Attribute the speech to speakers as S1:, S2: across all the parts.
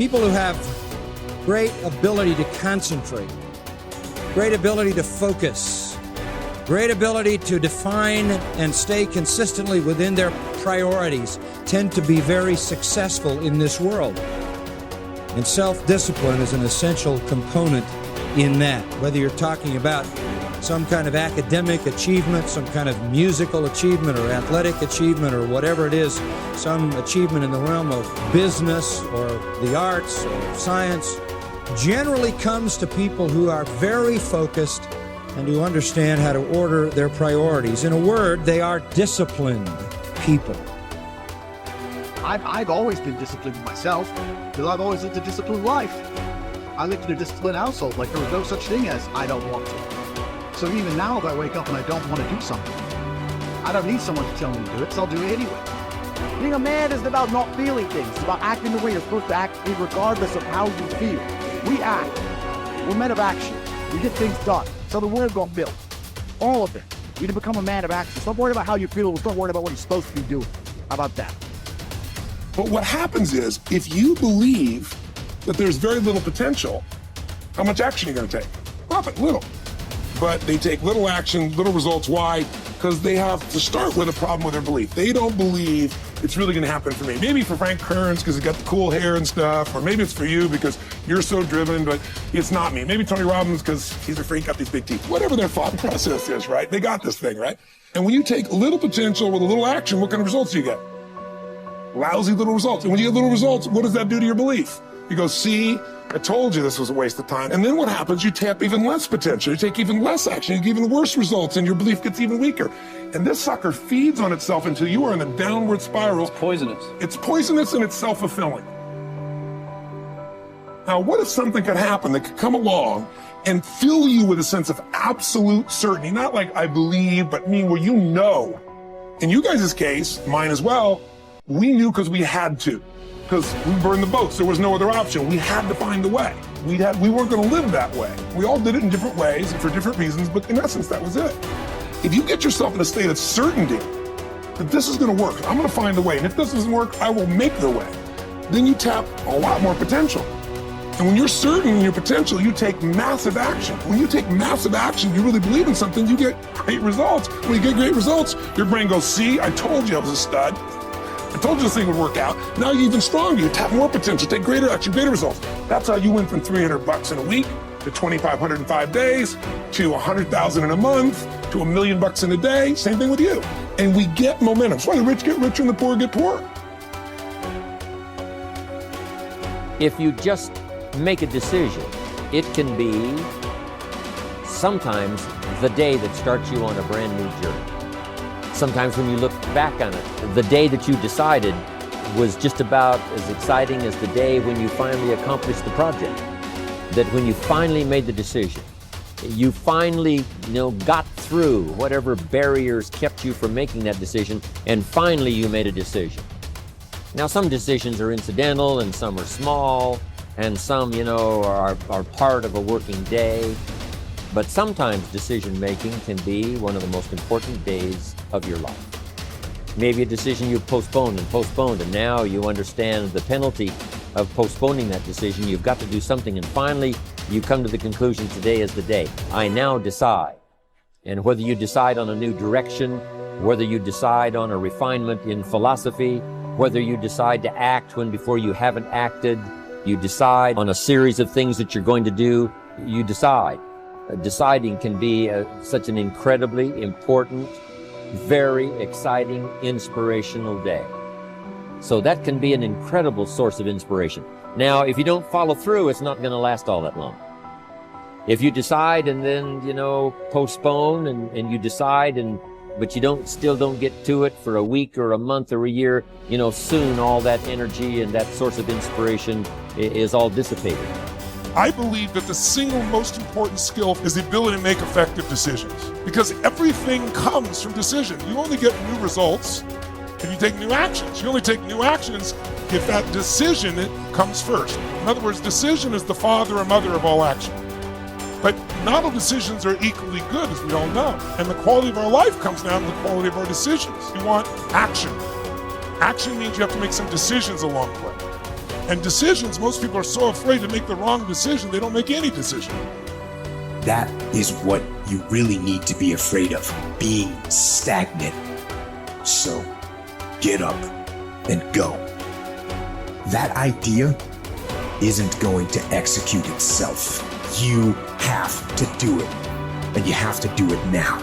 S1: people who have great ability to concentrate, great ability to focus, great ability to define and stay consistently within their priorities tend to be very successful in this world. And self-discipline is an essential component in that. Whether you're talking about some kind of academic achievement, some kind of musical achievement or athletic achievement or whatever it is, some achievement in the realm of business or the arts or science, generally comes to people who are very focused and who understand how to order their priorities. In a word, they are disciplined people.
S2: I've always been disciplined myself because I've always lived a disciplined life. I lived in a disciplined household, like there was no such thing as I don't want to. So even now, if I wake up and I don't want to do something, I don't need someone to tell me to do it, so I'll do it anyway.
S3: Being a man isn't about not feeling things. It's about acting the way you're supposed to act regardless of how you feel. We act. We're men of action. We get things done. So the world got built. All of it. You need to become a man of action. Stop worrying about how you feel. Stop worrying about what you're supposed to be doing. How about that?
S4: But what happens is, if you believe that there's very little potential, how much action are you going to take? Profit, little. But they take little action, little results. Why? Because they have to start with a problem with their belief. They don't believe it's really going to happen for me. Maybe for Frank Kearns because he's got the cool hair and stuff, or maybe it's for you because you're so driven, but it's not me. Maybe Tony Robbins because he's a freak, got these big teeth. Whatever their thought process is, right? They got this thing, right? And when you take a little potential with a little action, what kind of results do you get? Lousy little results. And when you get little results, what does that do to your belief? You go, see, I told you this was a waste of time. And then what happens? You tap even less potential. You take even less action. You get even worse results, and your belief gets even weaker. And this sucker feeds on itself until you are in a downward spiral.
S5: It's poisonous.
S4: It's poisonous and it's self-fulfilling. Now, what if something could happen that could come along and fill you with a sense of absolute certainty? Not like I believe, but mean where you know. In you guys' case, mine as well, we knew because we had to. Because we burned the boats. There was no other option. We had to find a way. We weren't going to live that way. We all did it in different ways and for different reasons, but in essence, that was it. If you get yourself in a state of certainty that this is going to work, I'm going to find a way, and if this doesn't work, I will make the way, then you tap a lot more potential. And when you're certain in your potential, you take massive action. When you take massive action, you really believe in something, you get great results. When you get great results, your brain goes, see, I told you I was a stud. I told you this thing would work out. Now you're even stronger. You tap more potential, take greater action, greater results. That's how you went from $300 in a week to $2,500 in 5 days to $100,000 in a month to $1 million in a day. Same thing with you. And we get momentum. That's why the rich get richer and the poor get poorer.
S6: If you just make a decision, it can be sometimes the day that starts you on a brand new journey. Sometimes when you look back on it, the day that you decided was just about as exciting as the day when you finally accomplished the project. That when you finally made the decision, you finally, got through whatever barriers kept you from making that decision, and finally you made a decision. Now, some decisions are incidental and some are small, and some, are part of a working day. But sometimes decision-making can be one of the most important days of your life. Maybe a decision you've postponed, and now you understand the penalty of postponing that decision. You've got to do something, and finally you come to the conclusion, today is the day. I now decide. And whether you decide on a new direction, whether you decide on a refinement in philosophy, whether you decide to act when before you haven't acted, you decide on a series of things that you're going to do, you decide. Deciding can be such an incredibly important, very exciting, inspirational day. So that can be an incredible source of inspiration. Now, if you don't follow through, it's not going to last all that long. If you decide and then, postpone and you decide but you still don't get to it for a week or a month or a year, soon all that energy and that source of inspiration is all dissipated.
S4: I believe that the single most important skill is the ability to make effective decisions, because everything comes from decision. You only get new results if you take new actions. You only take new actions if that decision comes first. In other words, decision is the father and mother of all action. But not all decisions are equally good, as we all know. And the quality of our life comes down to the quality of our decisions. You want action. Action means you have to make some decisions along the way. And decisions, most people are so afraid to make the wrong decision, they don't make any decision.
S5: That is what you really need to be afraid of, being stagnant. So get up and go. That idea isn't going to execute itself. You have to do it, and you have to do it now.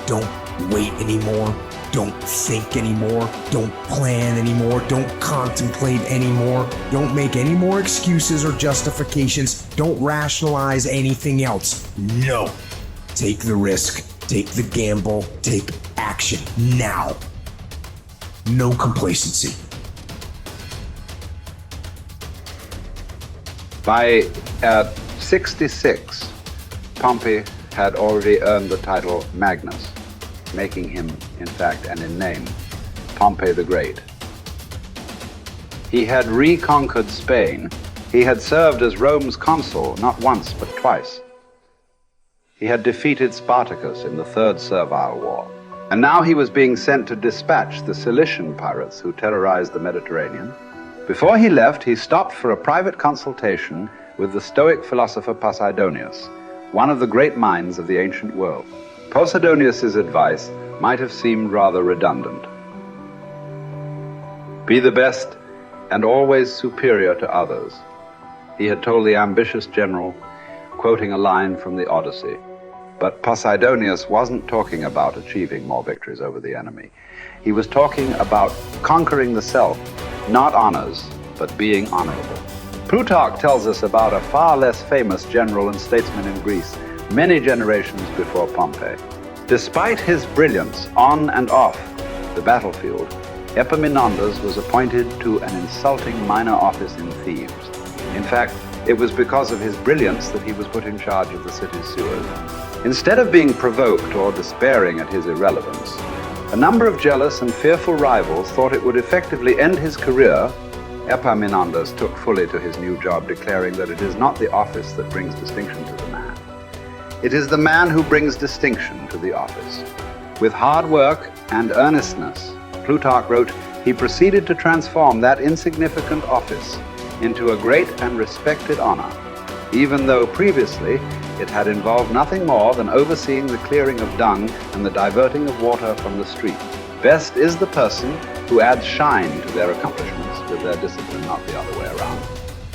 S5: Don't wait anymore. Don't think anymore. Don't plan anymore. Don't contemplate anymore. Don't make any more excuses or justifications. Don't rationalize anything else. No. Take the risk. Take the gamble. Take action now. No complacency.
S7: By 66, Pompey had already earned the title Magnus, making him, in fact, and in name, Pompey the Great. He had reconquered Spain. He had served as Rome's consul not once but twice. He had defeated Spartacus in the Third Servile War. And now he was being sent to dispatch the Cilician pirates who terrorized the Mediterranean. Before he left, he stopped for a private consultation with the Stoic philosopher Posidonius, one of the great minds of the ancient world. Posidonius's advice might have seemed rather redundant. Be the best and always superior to others, he had told the ambitious general, quoting a line from the Odyssey. But Posidonius wasn't talking about achieving more victories over the enemy. He was talking about conquering the self, not honors, but being honorable. Plutarch tells us about a far less famous general and statesman in Greece, many generations before Pompey. Despite his brilliance on and off the battlefield, Epaminondas was appointed to an insulting minor office in Thebes. In fact, it was because of his brilliance that he was put in charge of the city's sewers. Instead of being provoked or despairing at his irrelevance, a number of jealous and fearful rivals thought it would effectively end his career. Epaminondas took fully to his new job, declaring that it is not the office that brings distinction to the man. It is the man who brings distinction to the office. With hard work and earnestness, Plutarch wrote, he proceeded to transform that insignificant office into a great and respected honor, even though previously it had involved nothing more than overseeing the clearing of dung and the diverting of water from the street. Best is the person who adds shine to their accomplishments with their discipline, not the other way around.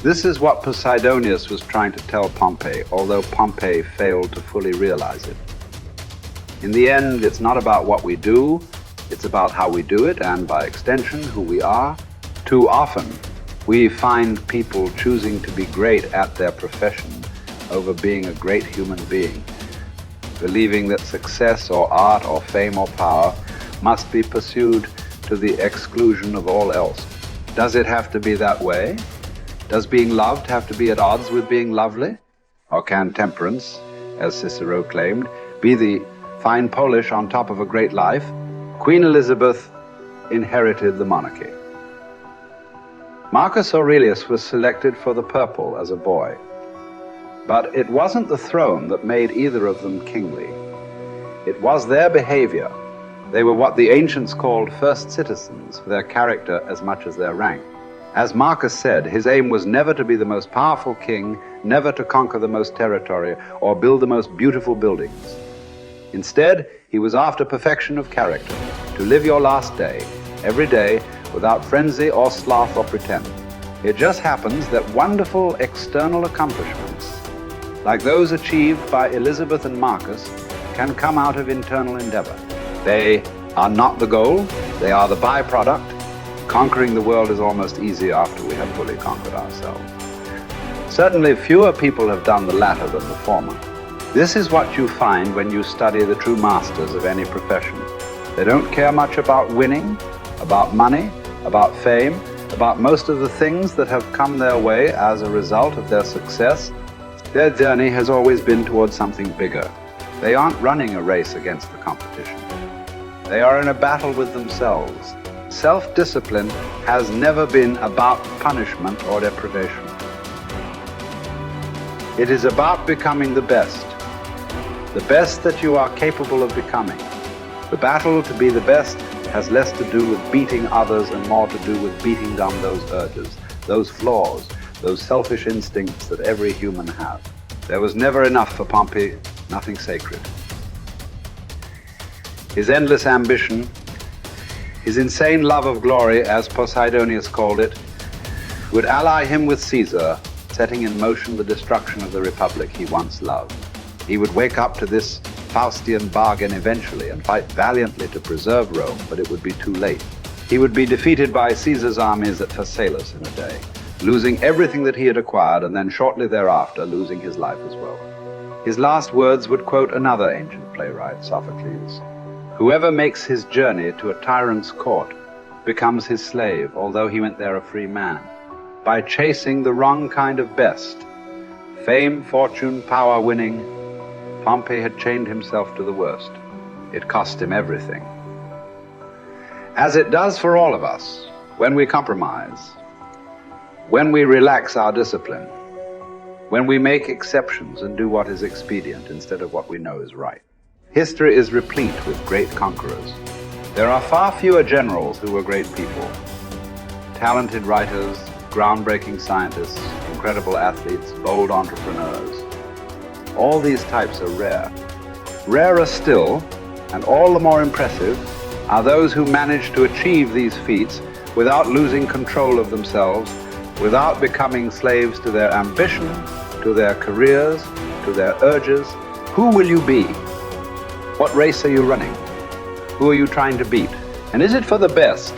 S7: This is what Posidonius was trying to tell Pompey, although Pompey failed to fully realize it. In the end, it's not about what we do, it's about how we do it, and by extension, who we are. Too often, we find people choosing to be great at their profession over being a great human being, believing that success or art or fame or power must be pursued to the exclusion of all else. Does it have to be that way? Does being loved have to be at odds with being lovely? Or can temperance, as Cicero claimed, be the fine polish on top of a great life? Queen Elizabeth inherited the monarchy. Marcus Aurelius was selected for the purple as a boy. But it wasn't the throne that made either of them kingly. It was their behavior. They were what the ancients called first citizens, for their character as much as their rank. As Marcus said, his aim was never to be the most powerful king, never to conquer the most territory, or build the most beautiful buildings. Instead, he was after perfection of character, to live your last day, every day, without frenzy or sloth or pretense. It just happens that wonderful external accomplishments, like those achieved by Elizabeth and Marcus, can come out of internal endeavor. They are not the goal, they are the byproduct. Conquering the world is almost easy after we have fully conquered ourselves. Certainly fewer people have done the latter than the former. This is what you find when you study the true masters of any profession. They don't care much about winning, about money, about fame, about most of the things that have come their way as a result of their success. Their journey has always been towards something bigger. They aren't running a race against the competition. They are in a battle with themselves. Self-discipline has never been about punishment or deprivation. It is about becoming the best that you are capable of becoming. The battle to be the best has less to do with beating others and more to do with beating down those urges. those flaws, those selfish instincts that every human has. There was never enough for Pompey, nothing sacred. His endless ambition, his insane love of glory, as Posidonius called it, would ally him with Caesar, setting in motion the destruction of the republic he once loved. He would wake up to this Faustian bargain eventually and fight valiantly to preserve Rome, but it would be too late. He would be defeated by Caesar's armies at Pharsalus in a day, losing everything that he had acquired, and then shortly thereafter losing his life as well. His last words would quote another ancient playwright, Sophocles: "Whoever makes his journey to a tyrant's court becomes his slave, although he went there a free man. By chasing the wrong kind of best, fame, fortune, power winning, Pompey had chained himself to the worst. It cost him everything." As it does for all of us, when we compromise, when we relax our discipline, when we make exceptions and do what is expedient instead of what we know is right. History is replete with great conquerors. There are far fewer generals who were great people. Talented writers, groundbreaking scientists, incredible athletes, bold entrepreneurs. All these types are rare. Rarer still, and all the more impressive, are those who manage to achieve these feats without losing control of themselves, without becoming slaves to their ambition, to their careers, to their urges. Who will you be? What race are you running? Who are you trying to beat? And is it for the best?